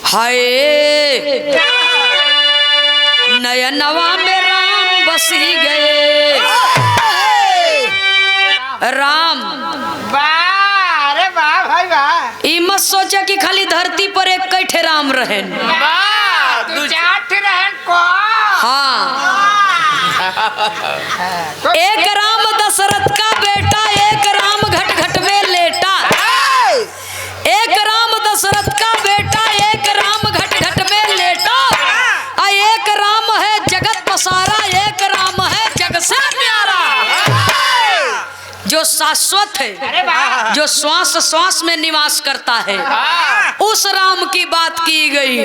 हाय नयनवा में राम बसी गए। राम अरे वाह भाई वाह। ई मत सोचा कि खाली धरती पर एक कैठे राम रहे। दू चार रहन को। हाँ, एक राम दशरथ का बेटा, एक राम घट घट में लेटा। एक राम दशरथ का बेटा, एक राम घट घट में लेटा। एक राम है जगत पसारा, एक राम है जग से प्यारा। जो शाश्वत है, जो श्वास श्वास में निवास करता है, उस राम की बात की गई।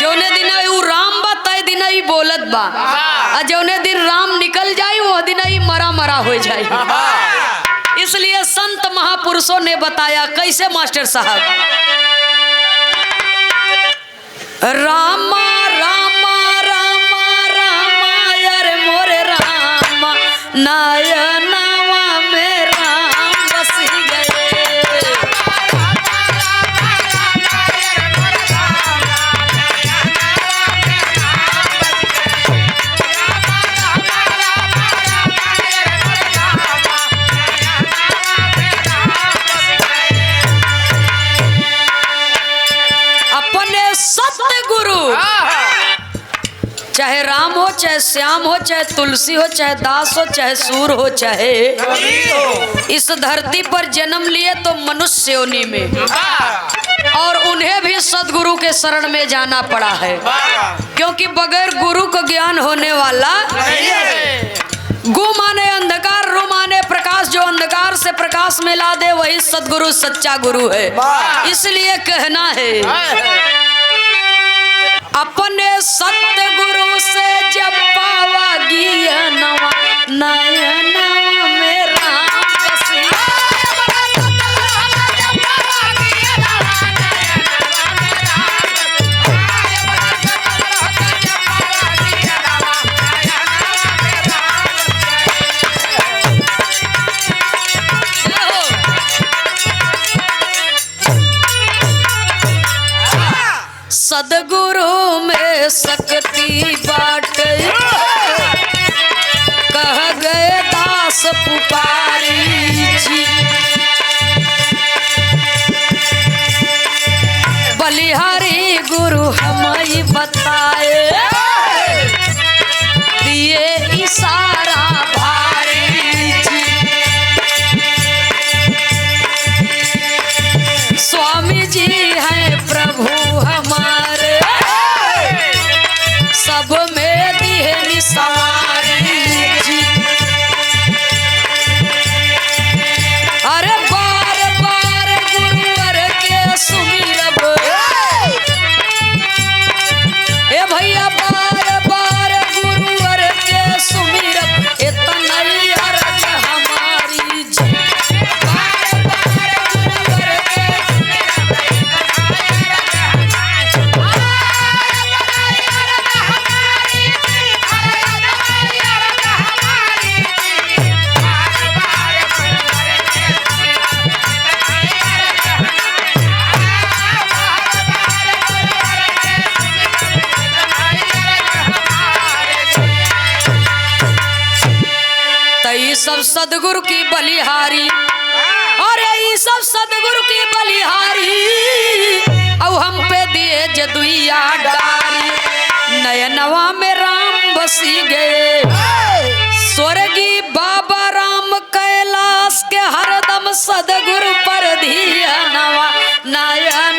जौने दिन ऊ राम बा तय दिन ही बोलत बा, और जौने दिन राम निकल जाई वो दिन ही मरा मरा हो जाई। इसलिए संत महापुरुषों ने बताया कैसे मास्टर साहब, रामा रामा रामा रामा यार मोरे रामा नयनवा में राम बस गए। अपने सत्य गुरु, चाहे राम हो, चाहे श्याम हो, चाहे तुलसी हो, चाहे दास हो, चाहे सूर हो, चाहे इस धरती पर जन्म लिए तो मनुष्य योनि में, और उन्हें भी सदगुरु के शरण में जाना पड़ा है, क्योंकि बगैर गुरु को ज्ञान होने वाला गु माने अंधकार, रु माने प्रकाश। जो अंधकार से प्रकाश में ला दे वही सदगुरु सच्चा गुरु है। इसलिए कहना है, अपने सत्य गुरु से जब पावा ज्ञानवा नयनवा में राम बसी। सदगुरु में शक्ति बाटे, कह गए दास पुकारी जी। बलिहारी गुरु हमें बताए, दिए इशारा भारी जी। स्वामी जी हैं प्रभु हमारे, सब में दिए निसारी जी। अरे बार बार गुरुवर के सुमिरब, ए भैया बार बार गुरुवर के सुमिरब, इतना ही अर्ज हमारी जी। बार बार गुरुवर के सब सदगुरु की बलिहारी, और ये सब सदगुरु की बलिहारी, अब हम पे दिए जदुइया डारी। नयनवा में राम बसी गए, स्वर्गी बाबा राम कैलाश के हरदम सदगुरु पर धियानवा नयन